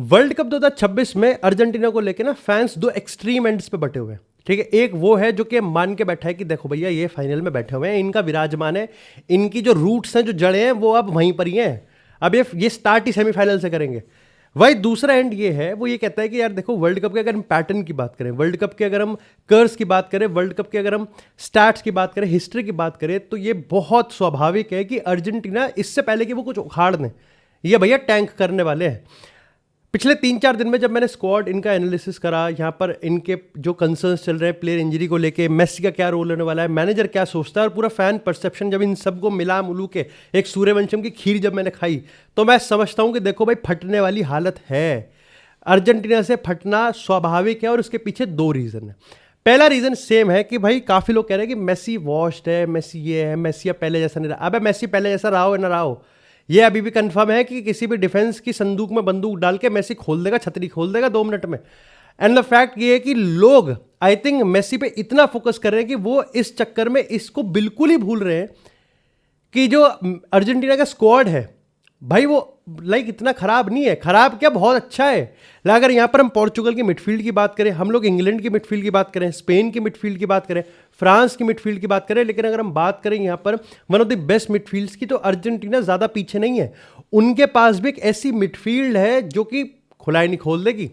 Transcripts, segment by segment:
World cup 2026 में Argentina को लेके ना फैंस दो एक्सट्रीम एंड्स पे बटे हुए हैं। ठीक है, एक वो है जो कि मान के बैठा है कि देखो भैया ये फाइनल में बैठे हुए हैं, इनका विराजमान है, इनकी जो रूट्स हैं जो जड़ें हैं वो अब वहीं पर ही हैं, अब ये स्टार्ट ही सेमीफाइनल से करेंगे। वही दूसरा एंड ये है, वो ये कहता है कि यार देखो वर्ल्ड कप के अगर हम पैटर्न की बात करें, वर्ल्ड कप के अगर हम कर्स की बात करें, वर्ल्ड कप के अगर हम स्टैट्स की बात करें, हिस्ट्री की बात करें, तो ये बहुत स्वाभाविक है कि अर्जेंटीना इससे पहले कि वो कुछ उखाड़ दें, ये भैया टैंक करने वाले हैं। पिछले 3-4 दिन में जब मैंने स्क्वाड इनका एनालिसिस करा, यहाँ पर इनके जो कंसर्न्स चल रहे हैं प्लेयर इंजरी को लेके, मेसी का क्या रोल होने वाला है, मैनेजर क्या सोचता है, और पूरा फैन परसेप्शन, जब इन सबको मिला मुलू के एक सूर्यवंशम की खीर जब मैंने खाई, तो मैं समझता हूँ कि देखो भाई फटने वाली हालत है। अर्जेंटीना से फटना स्वाभाविक है और उसके पीछे दो रीज़न है। पहला रीज़न सेम है कि भाई काफ़ी लोग कह रहे हैं कि मेसी वॉश्ड है, मेसी ये है, मेसी अब पहले जैसा नहीं रहा। अब मेसी पहले जैसा रहा हो या ना रहा हो, ये अभी भी कंफर्म है कि किसी भी डिफेंस की संदूक में बंदूक डाल के मेसी खोल देगा, छतरी खोल देगा 2 मिनट में। एंड द फैक्ट ये है कि लोग आई थिंक मेसी पे इतना फोकस कर रहे हैं कि वो इस चक्कर में इसको बिल्कुल ही भूल रहे हैं कि जो अर्जेंटीना का स्क्वाड है भाई वो लाइक इतना खराब नहीं है। खराब क्या, बहुत अच्छा है। अगर यहाँ पर हम पोर्चुगल की मिडफील्ड की बात करें, हम लोग इंग्लैंड की मिडफील्ड की बात करें, स्पेन की मिडफील्ड की बात करें, फ्रांस की मिडफील्ड की बात करें, लेकिन अगर हम बात करें यहाँ पर वन ऑफ द बेस्ट मिडफील्ड्स की, तो अर्जेंटीना ज़्यादा पीछे नहीं है। उनके पास भी एक ऐसी मिडफील्ड है जो कि खुलाई नहीं खोल देगी।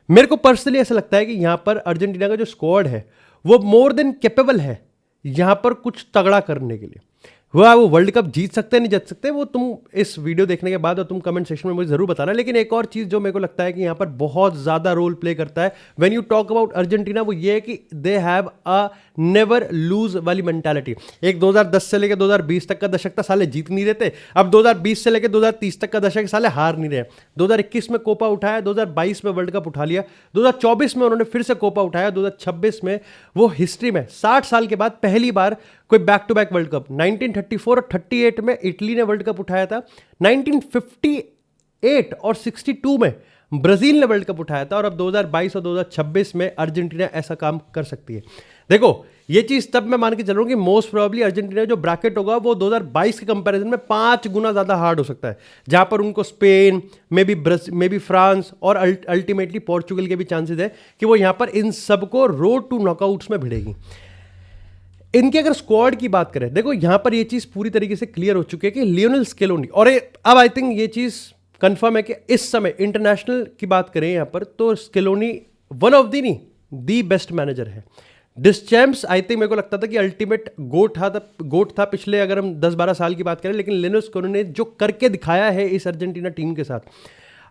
मेरे को पर्सनली ऐसा लगता है कि यहाँ पर अर्जेंटीना का जो स्क्वाड है वो मोर देन कैपेबल है यहाँ पर कुछ तगड़ा करने के लिए। वो वर्ल्ड कप जीत सकते हैं, नहीं जीत सकते, वो तुम इस वीडियो देखने के बाद और तुम कमेंट सेक्शन में मुझे जरूर बताना। लेकिन एक और चीज जो मेरे को लगता है कि यहाँ पर बहुत ज्यादा रोल प्ले करता है when you talk about Argentina, वो ये है कि they have a never lose वाली मेंटालिटी। एक 2010 से लेकर 2020 तक का दशक था, साले जीत नहीं रहते। अब 2020 से लेकर 2030 तक का दशक साले हार नहीं रहे। 2021 में कोपा उठाया, 2022 में वर्ल्ड कप उठा लिया, 2024 में उन्होंने फिर से कोपा उठाया, 2026 में वो हिस्ट्री में 60 साल के बाद पहली बार कोई back to back World Cup, 1934 और 38 में इटली ने वर्ल्ड कप उठाया था, 1958 और 62 में ब्राजील ने वर्ल्ड कप उठाया था, और अब 2022 और 2026 में अर्जेंटीना ऐसा काम कर सकती है। देखो ये चीज तब मैं मान के चल रहा हूं कि मोस्ट प्रोबेबली अर्जेंटीना जो ब्रैकेट होगा वो 2022 के कंपैरिजन में 5 गुना ज्यादा हार्ड हो सकता है, जहां पर उनको स्पेन मे बी फ्रांस और अल्टीमेटली पोर्चुगल के भी चांसेस है कि वो यहां पर इन सबको रोड टू नॉकआउट्स में भिड़ेगी। इनके अगर स्क्वाड की बात करें, देखो यहां पर ये चीज पूरी तरीके से क्लियर हो चुकी है कि लियोनेल स्केलोनी, और अब आई थिंक ये चीज कंफर्म है कि इस समय इंटरनेशनल की बात करें यहां पर, तो Scaloni one of the best manager है। डिस्चैम्प्स आई थिंक मेरे को लगता था कि अल्टीमेट गोट था पिछले अगर हम 10-12 साल की बात करें, लेकिन लियोनेल स्केलोनी ने जो करके दिखाया है इस अर्जेंटीना टीम के साथ,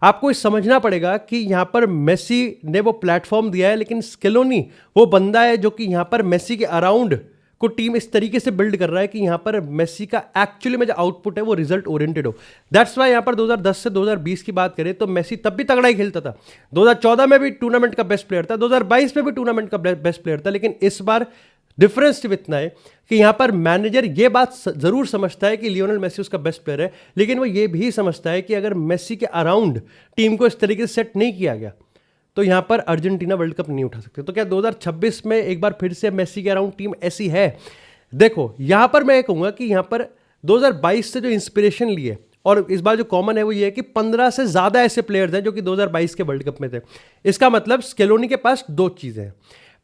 आपको इस समझना पड़ेगा कि यहां पर मेसी ने वो प्लेटफॉर्म दिया है, लेकिन स्केलोनी वो बंदा है जो कि यहां पर मेसी के अराउंड को टीम इस तरीके से बिल्ड कर रहा है कि यहां पर मेसी का एक्चुअली में जो आउटपुट है वो रिजल्ट ओरिएंटेड हो। दैट्स वाई यहां पर 2010 से 2020 की बात करें तो मेसी तब भी तगड़ा ही खेलता था, 2014 में भी टूर्नामेंट का बेस्ट प्लेयर था, 2022 में भी टूर्नामेंट का बेस्ट प्लेयर था। लेकिन इस बार डिफरेंस सिर्फ इतना है कि यहां पर मैनेजर ये बात जरूर समझता है कि लियोनेल मेसी उसका बेस्ट प्लेयर है, लेकिन वो ये भी समझता है कि अगर मेसी के अराउंड टीम को इस तरीके से सेट नहीं किया गया तो यहां पर अर्जेंटीना वर्ल्ड कप नहीं उठा सकते। तो क्या 2026 में एक बार फिर से मेसी के अराउंड टीम ऐसी है? देखो यहां पर मैं ये कहूंगा कि यहां पर 2022 से जो इंस्पिरेशन लिए, और इस बार जो कॉमन है वो ये है कि 15 से ज्यादा ऐसे प्लेयर्स हैं जो कि 2022 के वर्ल्ड कप में थे। इसका मतलब स्केलोनी के पास 2 चीजें हैं।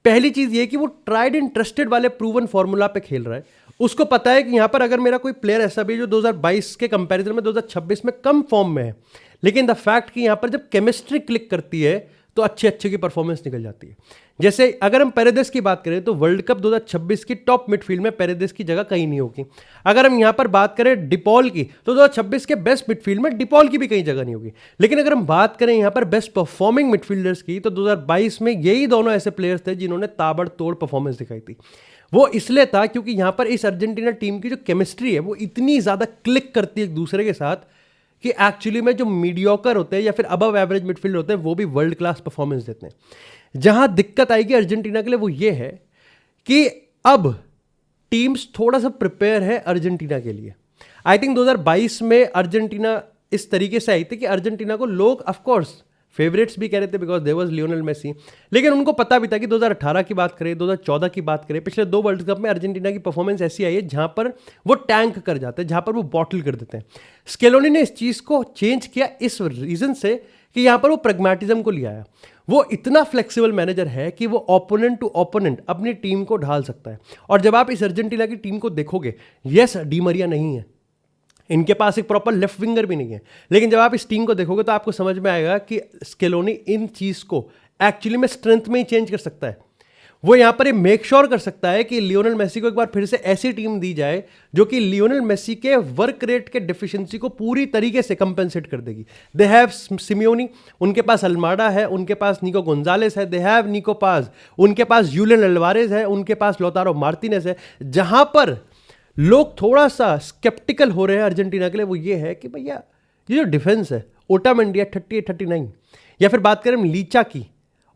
पहली चीज ये कि वो ट्राइड एंड ट्रस्टेड वाले प्रूवन फॉर्मूला पे खेल रहा है। उसको पता है कि यहां पर अगर मेरा कोई प्लेयर ऐसा भी जो 2022 के कंपैरिजन में 2026 में कम फॉर्म में है, लेकिन द फैक्ट कि यहां पर जब केमिस्ट्री क्लिक करती है तो अच्छे की परफॉर्मेंस निकल जाती है। जैसे अगर हम पेरेदेस की बात करें तो वर्ल्ड कप 2026 की टॉप मिडफील्ड में पेरेदेस की जगह कहीं नहीं होगी। अगर हम यहां पर बात करें डिपॉल की तो 2026 के बेस्ट मिडफील्ड में डिपॉल की भी कहीं जगह नहीं होगी। लेकिन अगर हम बात करें यहां पर बेस्ट परफॉर्मिंग मिडफील्डर्स की तो 2022 में यही दोनों ऐसे प्लेयर्स थे जिन्होंने ताबड़तोड़ परफॉर्मेंस दिखाई थी। वो इसलिए था क्योंकि यहां पर इस अर्जेंटीना टीम की जो केमिस्ट्री है वो इतनी ज्यादा क्लिक करती है एक दूसरे के साथ कि एक्चुअली में जो मीडियोकर होते हैं या फिर अबव एवरेज मिडफील्ड होते हैं वो भी वर्ल्ड क्लास परफॉर्मेंस देते हैं। जहां दिक्कत आएगी अर्जेंटीना के लिए वो ये है कि अब टीम्स थोड़ा सा प्रिपेयर है अर्जेंटीना के लिए। आई थिंक 2022 में अर्जेंटीना इस तरीके से आई थी कि अर्जेंटीना को लोग ऑफकोर्स फेवरेट्स भी कह रहे थे because there was Lionel Messi, लेकिन उनको पता भी था कि 2018 की बात करें, 2014 की बात करें, पिछले 2 वर्ल्ड कप में अर्जेंटीना की परफॉर्मेंस ऐसी आई है जहां पर वो टैंक कर जाते हैं, जहां पर वो बॉटल कर देते हैं। स्केलोनी ने इस चीज़ को चेंज किया इस रीज़न से कि यहाँ पर वो प्रैग्मेटिज्म को ले आया। वो इतना फ्लेक्सिबल मैनेजर है कि वो ओपोनेंट टू ओपोनेंट अपनी टीम को ढाल सकता है। और जब आप इस अर्जेंटीना की टीम को देखोगे, यस डी मरिया नहीं है, इनके पास एक प्रॉपर लेफ्ट विंगर भी नहीं है, लेकिन जब आप इस टीम को देखोगे तो आपको समझ में आएगा कि स्केलोनी इन चीज को एक्चुअली में स्ट्रेंथ में ही चेंज कर सकता है। वो यहां पर मेक श्योर कर सकता है कि लियोनेल मेसी को एक बार फिर से ऐसी टीम दी जाए जो कि लियोनेल मेसी के वर्क रेट के डिफिशिएंसी को पूरी तरीके से कंपेंसेट कर देगी। दे हैव सिमियोनी, उनके पास अल्माडा है, उनके पास निको गोंजालेस है, दे हैव निको पास, उनके पास यूलियन अल्वारेज है, उनके पास लोतारो मार्टिनेज है। जहां पर लोग थोड़ा सा स्केप्टिकल हो रहे हैं अर्जेंटीना के लिए वो ये है कि भैया ये जो डिफेंस है, ओटामेंडी 38-39, या फिर बात करें लीचा की,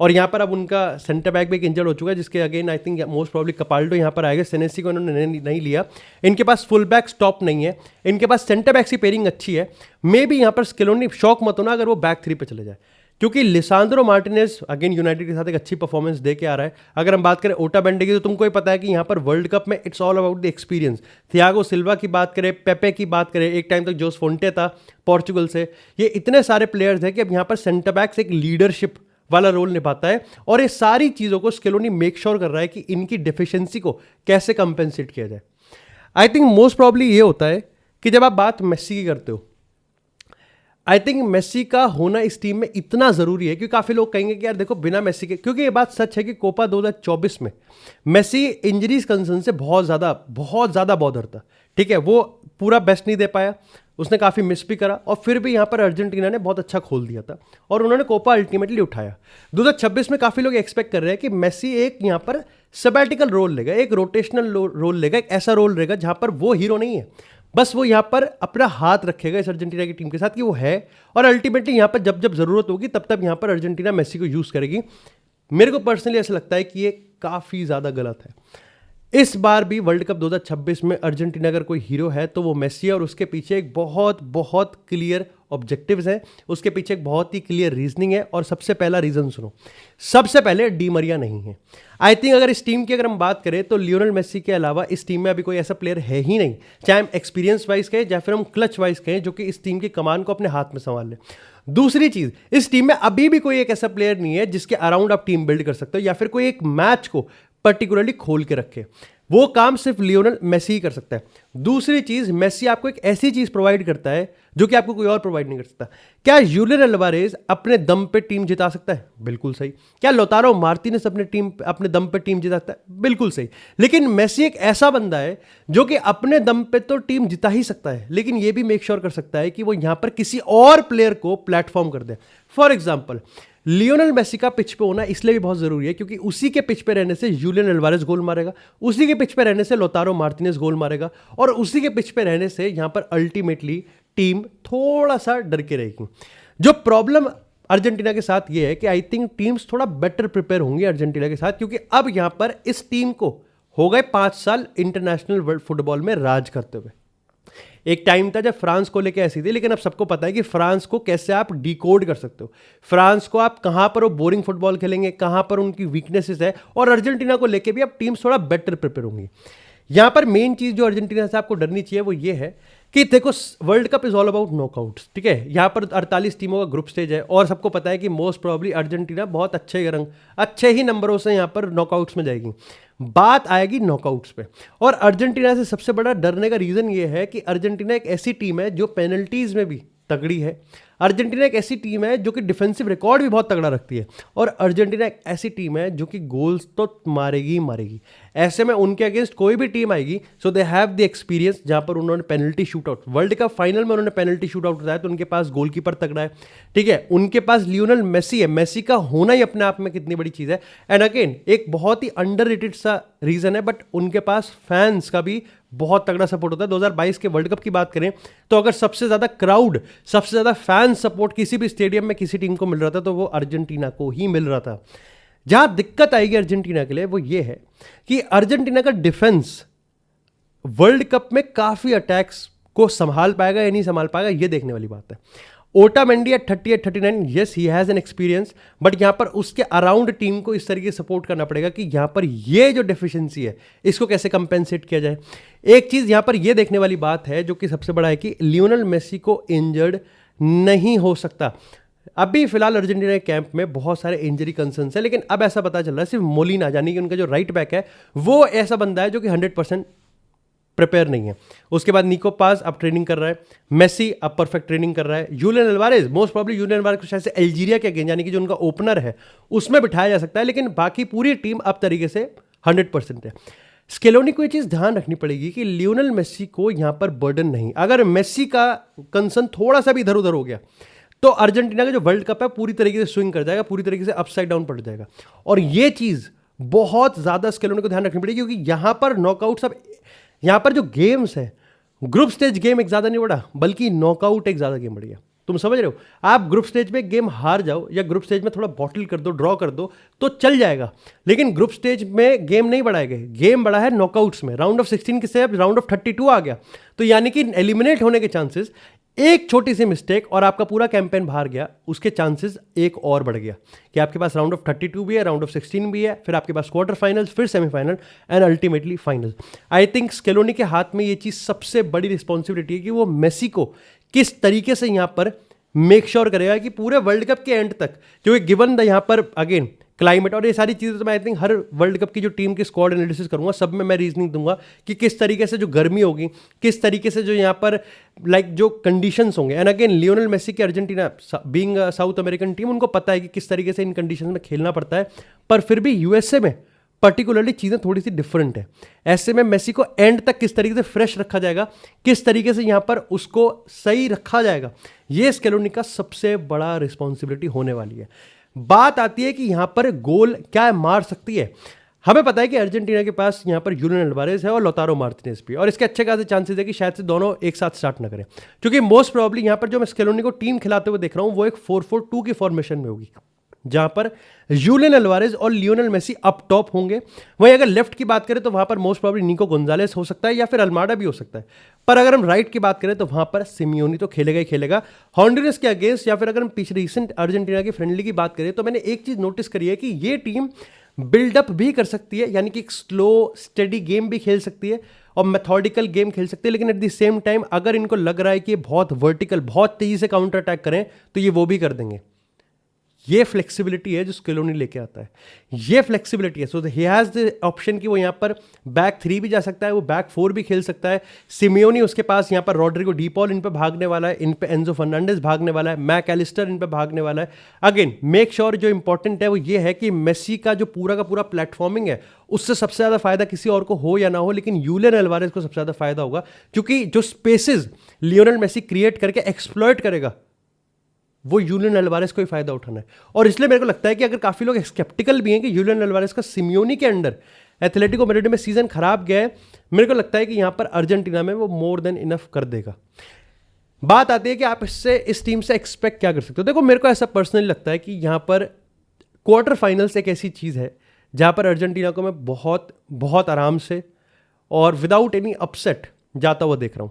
और यहाँ पर अब उनका सेंटर बैक भी एक इंजर्ड हो चुका है जिसके again I think most probably Capaldo यहाँ पर आएगा। सेनेसी को इन्होंने नहीं लिया। इनके पास फुल बैक स्टॉप नहीं है, इनके पास सेंटर बैक की पेयरिंग अच्छी है। मे भी यहाँ पर स्केलोनी शॉक मत होना अगर वो बैक 3 पे चले जाए, क्योंकि लिसांद्रो मार्टिनेज अगेन यूनाइटेड के साथ एक अच्छी परफॉर्मेंस दे के आ रहा है। अगर हम बात करें ओटामेंडी की तो तुमको ही पता है कि यहाँ पर वर्ल्ड कप में it's all about the experience. Thiago Silva की बात करें, पेपे की बात करें, एक टाइम तक जोस फोंटे था पोर्चुगल से, ये इतने सारे प्लेयर्स हैं कि अब यहाँ पर सेंटर बैक्स एक लीडरशिप वाला रोल निभाता है। और ये सारी चीज़ों को स्केलोनी मेक श्योर कर रहा है कि इनकी डिफिशियंसी को कैसे कंपेंसेट किया जाए। आई थिंक मोस्ट प्रॉब्ली ये होता है कि जब आप बात मेसी की करते हो, आई थिंक मेसी का होना इस टीम में इतना ज़रूरी है, क्योंकि काफ़ी लोग कहेंगे कि यार देखो बिना मेसी के, क्योंकि ये बात सच है कि कोपा 2024 में मेसी इंजरीज कंसर्न से बहुत ज़्यादा बॉदर था। ठीक है, वो पूरा बेस्ट नहीं दे पाया, उसने काफ़ी मिस भी करा, और फिर भी यहाँ पर अर्जेंटीना ने बहुत अच्छा खोल दिया था और उन्होंने कोपा अल्टीमेटली उठाया। 2026 में काफ़ी लोग एक्सपेक्ट कर रहे हैं कि मेसी एक यहाँ पर सबैटिकल रोल लेगा, एक रोटेशनल रोल लेगा, एक ऐसा रोल रहेगा जहाँ पर वो हीरो नहीं है, बस वो यहाँ पर अपना हाथ रखेगा इस अर्जेंटीना की टीम के साथ कि वो है, और अल्टीमेटली यहाँ पर जब जब ज़रूरत होगी तब तब यहाँ पर अर्जेंटीना मेसी को यूज़ करेगी। मेरे को पर्सनली ऐसा लगता है कि ये काफ़ी ज़्यादा गलत है। इस बार भी वर्ल्ड कप 2026 में अर्जेंटीना अगर कोई हीरो है तो वो मेसी है, और उसके पीछे एक बहुत क्लियर ऑब्जेक्टिव्स हैं, उसके पीछे एक बहुत ही क्लियर रीजनिंग है। और सबसे पहला रीजन सुनो, सबसे पहले डी मरिया नहीं है। आई थिंक अगर इस टीम की अगर हम बात करें तो लियोनेल मेसी के अलावा इस टीम में अभी कोई ऐसा प्लेयर है ही नहीं, चाहे हम एक्सपीरियंस वाइज कहें या फिर हम क्लच वाइज कहें, जो कि इस टीम की कमान को अपने हाथ में संभाल ले। दूसरी चीज, इस टीम में अभी भी कोई एक ऐसा प्लेयर नहीं है जिसके अराउंड आप टीम बिल्ड कर सकते हो, या फिर कोई एक मैच को पर्टिकुलरली खोल के रखे। वो काम सिर्फ लियोनेल मेसी ही कर सकता है। दूसरी चीज, मेसी आपको एक ऐसी चीज प्रोवाइड करता है जो कि आपको कोई और प्रोवाइड नहीं कर सकता। क्या यूलियन अल्वारेज अपने दम पे टीम जिता सकता है? बिल्कुल सही। क्या लोतारो मार्टिनेज अपने दम पे टीम जिता सकता है? बिल्कुल सही। लेकिन मेसी एक ऐसा बंदा है जो कि अपने दम पे तो टीम जिता ही सकता है, लेकिन ये भी मेक श्योर कर सकता है कि वो यहां पर किसी और प्लेयर को प्लेटफॉर्म कर दे। फॉर एग्जाम्पल, लियोनेल मेसी का पिच पे होना इसलिए भी बहुत जरूरी है क्योंकि उसी के पिच पे रहने से यूलियन अल्वारेज गोल मारेगा, उसी के पिच पे रहने से लोतारो मार्टिनेज गोल मारेगा, और उसी के पिच पे रहने से यहां पर अल्टीमेटली टीम थोड़ा सा डर के रहेगी। जो प्रॉब्लम अर्जेंटीना के साथ ये है कि आई थिंक टीम्स थोड़ा बेटर प्रिपेयर होंगी अर्जेंटीना के साथ, क्योंकि अब यहां पर इस टीम को हो गए 5 साल इंटरनेशनल वर्ल्ड फुटबॉल में राज करते हुए। एक टाइम था जब फ्रांस को लेके ऐसी थी, लेकिन अब सबको पता है कि फ्रांस को कैसे आप डिकोड कर सकते हो, फ्रांस को आप कहां पर वो बोरिंग फुटबॉल खेलेंगे, कहां पर उनकी वीकनेसेस है, और अर्जेंटीना को लेके भी अब टीम्स थोड़ा बेटर प्रिपेयर होंगी। यहां पर मेन चीज जो अर्जेंटीना से आपको डरनी चाहिए वो ये है कि देखो world cup is all about knockouts. ठीक है, यहां पर 48 टीमों का ग्रुप स्टेज है, और सबको पता है कि मोस्ट प्रोबेबली अर्जेंटीना बहुत अच्छे ही नंबरों से यहां पर नॉकआउट्स में जाएगी। बात आएगी नॉकआउट्स पे, और अर्जेंटीना से सबसे बड़ा डरने का रीजन ये है कि अर्जेंटीना एक ऐसी टीम है जो पेनल्टीज में भी तगड़ी है। अर्जेंटीना एक ऐसी टीम है जो कि डिफेंसिव रिकॉर्ड भी बहुत तगड़ा रखती है, और अर्जेंटीना एक ऐसी टीम है जो कि गोल्स तो मारेगी ही मारेगी। ऐसे में उनके अगेंस्ट कोई भी टीम आएगी, सो दे हैव द एक्सपीरियंस। जहां पर उन्होंने penalty shoot out, world cup final में उन्होंने पेनल्टी शूट आउट बताया, तो उनके पास गोलकीपर तगड़ा है। ठीक है, उनके पास लियोनेल मेसी है, मेसी का होना ही अपने आप में कितनी बड़ी चीज है। एंड अगेन एक बहुत ही अंडररेटेड सा रीजन है, बट उनके पास फैंस का भी बहुत तगड़ा सपोर्ट होता है। 2022 के वर्ल्ड कप की बात करें तो अगर सबसे ज्यादा क्राउड, सबसे ज्यादा फैन सपोर्ट किसी भी स्टेडियम में किसी टीम को मिल रहा था तो वो अर्जेंटीना को ही मिल रहा था। जहां दिक्कत आएगी अर्जेंटीना के लिए वो ये है कि अर्जेंटीना का डिफेंस वर्ल्ड कप में काफी अटैक्स को संभाल पाएगा या नहीं संभाल पाएगा, ये देखने वाली बात है। Otamendi at 38-39, yes he has an experience, but यहां पर उसके अराउंड टीम को इस तरीके से सपोर्ट करना पड़ेगा कि यहां पर ये जो डेफिशिएंसी है इसको कैसे कंपेंसेट किया जाए। एक चीज यहां पर ये देखने वाली बात है जो कि सबसे बड़ा है कि लियोनेल मेसी को इंजर्ड नहीं हो सकता। अभी फिलहाल अर्जेंटीना के कैंप में बहुत सारे इंजरी कंसर्न्स है, लेकिन अब ऐसा पता चल रहा है सिर्फ मोलिना यानी कि उनका जो राइट बैक है वो ऐसा बंदा है जो कि 100% प्रिपेयर नहीं है। उसके बाद निको पास अब ट्रेनिंग कर रहा है, मेसी अब परफेक्ट ट्रेनिंग कर रहा है, Julian Alvarez most probably Julian Alvarez को शायद से अल्जीरिया के अगेंस्ट यानी कि जो उनका ओपनर है उसमें बिठाया जा सकता है, लेकिन बाकी पूरी टीम अब तरीके से 100% है। स्केलोनी को ये चीज़ ध्यान रखनी पड़ेगी कि लियोनल मेसी को यहां पर बर्डन नहीं, अगर मेसी का कंसर्न थोड़ा सा भी इधर उधर हो गया तो अर्जेंटीना का जो वर्ल्ड कप है पूरी तरीके से स्विंग कर जाएगा, पूरी तरीके से अपसाइड डाउन पड़ जाएगा। और ये चीज़ बहुत ज़्यादा स्केलोनी को ध्यान रखनी पड़ेगी, क्योंकि यहां पर नॉकआउट सब, यहां पर जो गेम्स है ग्रुप स्टेज गेम एक ज़्यादा नहीं बढ़ा बल्कि नॉकआउट एक ज़्यादा गेम बढ़ गया। तुम समझ रहे हो, आप ग्रुप स्टेज में गेम हार जाओ या ग्रुप स्टेज में थोड़ा बॉटल कर दो, ड्रॉ कर दो तो चल जाएगा, लेकिन ग्रुप स्टेज में गेम नहीं बढ़ाए गए, गेम बढ़ा है नॉकआउट्स में। राउंड ऑफ 16 के से अब राउंड ऑफ 32 आ गया, तो यानी कि एलिमिनेट होने के चांसेस, एक छोटी सी मिस्टेक और आपका पूरा कैंपेन बाहर गया, उसके चांसेस एक और बढ़ गया कि आपके पास राउंड ऑफ 32 भी है, राउंड ऑफ 16 भी है, फिर आपके पास क्वार्टर फाइनल्स, फिर semifinal and ultimately final. I think Scaloni के हाथ में ये चीज़ सबसे बड़ी रिस्पॉन्सिबिलिटी है कि वो मेसी को किस तरीके से यहाँ पर मेक श्योर करेगा कि पूरे वर्ल्ड कप के एंड तक, क्योंकि गिवन द यहाँ पर अगेन क्लाइमेट और ये सारी चीज़ें, तो मैं I think her world cup की जो टीम की स्क्वाड एनालिसिस करूंगा सब में मैं रीजनिंग दूंगा कि किस तरीके से जो गर्मी होगी, किस तरीके से जो यहाँ पर लाइक जो कंडीशंस होंगे। एंड अगेन लियोनल मेसी की Argentina being south American team, उनको पता है कि किस तरीके से इन कंडीशन में खेलना पड़ता है, पर फिर भी यूएसए में पर्टिकुलरली चीज़ें थोड़ी सी डिफरेंट है। ऐसे में मेसी को एंड तक किस तरीके से फ्रेश रखा जाएगा, किस तरीके से यहाँ पर उसको सही रखा जाएगा, ये स्केलोनी का सबसे बड़ा रिस्पॉन्सिबिलिटी होने वाली है। बात आती है कि यहां पर गोल क्या मार सकती है। हमें पता है कि अर्जेंटीना के पास यहां पर यूलियन अल्वारेज है और लोतारो मार्टिनेज भी, और इसके अच्छे खासे चांसेस है कि शायद से दोनों एक साथ स्टार्ट ना करें, क्योंकि मोस्ट प्रोबेबली यहां पर जो मैं स्केलोनी को टीम खिलाते हुए देख रहा हूं वो एक 4-4-2 की फॉर्मेशन में होगी, जहां पर यूलियन अल्वारेज और लियोनल मेसी अप टॉप होंगे। वहीं अगर लेफ्ट की बात करें तो वहां पर मोस्ट प्रोबेबली निको गोंजालेस हो सकता है या फिर अल्माडा भी हो सकता है, पर अगर हम राइट की बात करें तो वहां पर सिमियोनी तो खेलेगा ही खेलेगा हॉन्डुरस के अगेंस्ट। या फिर अगर हम पिछले रिसेंट अर्जेंटीना की फ्रेंडली की बात करें तो मैंने एक चीज नोटिस करी है कि ये टीम बिल्डअप भी कर सकती है, यानी कि एक स्लो स्टेडी गेम भी खेल सकती है और मेथोडिकल गेम खेल सकती है, लेकिन एट द सेम टाइम अगर इनको लग रहा है कि बहुत वर्टिकल, बहुत तेजी से काउंटर अटैक करें तो ये वो भी कर देंगे। ये फ्लेक्सिबिलिटी है जो स्केलोनी लेके आता है, ये फ्लेक्सिबिलिटी है। सो ही हैज द ऑप्शन कि वो यहाँ पर बैक 3 भी जा सकता है, वो बैक 4 भी खेल सकता है। सिमियोनी उसके पास यहाँ पर रॉड्रिगो डी पॉल इन पे भागने वाला है, इन पे एंजो फर्नांडिस भागने वाला है, मैक एलिस्टर इन पे भागने वाला है। अगेन मेक श्योर जो इंपॉर्टेंट है वो ये है कि मेसी का जो पूरा का पूरा प्लेटफॉर्मिंग है उससे सबसे ज़्यादा फायदा किसी और को हो या ना हो, लेकिन यूलियन अल्वारेज को सबसे ज़्यादा फायदा होगा, क्योंकि जो स्पेसेस लियोनल मेसी क्रिएट करके एक्सप्लॉइट करेगा वो यूलियन अल्वारेज को ही फायदा उठाना है। और इसलिए मेरे को लगता है कि अगर काफी लोग स्केप्टिकल भी हैं कि यूलियन अल्वारेज का सिमियोनी के अंडर एथलेटिको मैड्रिड में सीजन खराब गया है, मेरे को लगता है कि यहां पर अर्जेंटीना में वो मोर देन इनफ कर देगा। बात आती है कि आप इससे, इस टीम से एक्सपेक्ट क्या कर सकते हो। देखो मेरे को ऐसा पर्सनली लगता है कि यहां पर क्वार्टर फाइनल्स एक ऐसी चीज है जहां पर अर्जेंटीना को मैं बहुत बहुत आराम से और विदाउट एनी अपसेट जाता हुआ देख रहा हूं।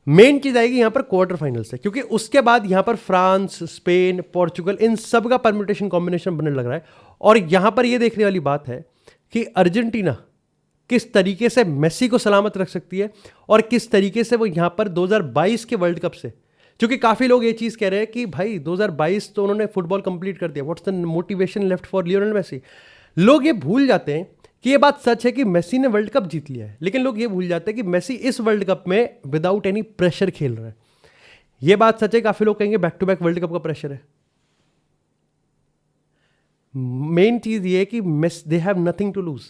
मेन चीज आएगी यहां पर क्वार्टर फाइनल से, क्योंकि उसके बाद यहां पर फ्रांस, स्पेन, पोर्चुगल, इन सब का परम्यूटेशन कॉम्बिनेशन बनने लग रहा है। और यहां पर यह देखने वाली बात है कि अर्जेंटीना किस तरीके से मेसी को सलामत रख सकती है और किस तरीके से वो यहां पर 2022 के वर्ल्ड कप से, क्योंकि काफी लोग ये चीज कह रहे हैं कि भाई 2022 तो उन्होंने फुटबॉल कंप्लीट कर दिया, what's the motivation left for Lionel Messi. लोग ये भूल जाते हैं कि ये बात सच है कि मेसी ने वर्ल्ड कप जीत लिया है, लेकिन लोग ये भूल जाते हैं कि मेसी इस वर्ल्ड कप में विदाउट एनी प्रेशर खेल रहा है। ये बात सच है, काफी लोग कहेंगे back to back World Cup का प्रेशर है। मेन चीज ये है कि they have nothing to loose,